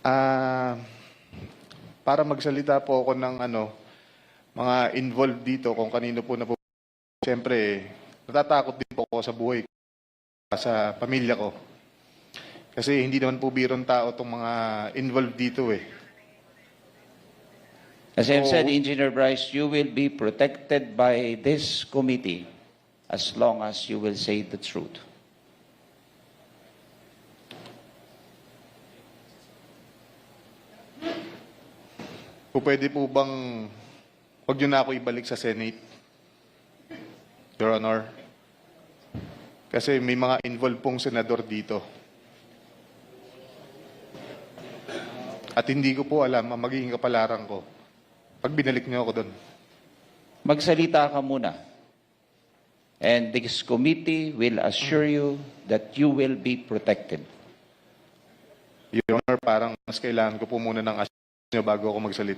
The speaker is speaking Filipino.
Ah, para magsalita po ako ng mga involved dito kung kanino po na po. Siyempre, natatakot din po ako sa buhay ko, sa pamilya ko. Kasi hindi naman po birong tao itong mga involved dito eh. As I've said, Oo. Engineer Bryce, you will be protected by this committee as long as you will say the truth. Kung pwede po bang huwag nyo na ako ibalik sa Senate, Your Honor. Kasi may mga involved pong senador dito. At hindi ko po alam ang magiging kapalaran ko pag binalik niyo ako doon. Magsalita ka muna. And this committee will assure you that you will be protected. Your Honor, parang mas kailangan ko po muna ng assist niyo bago ako magsalita.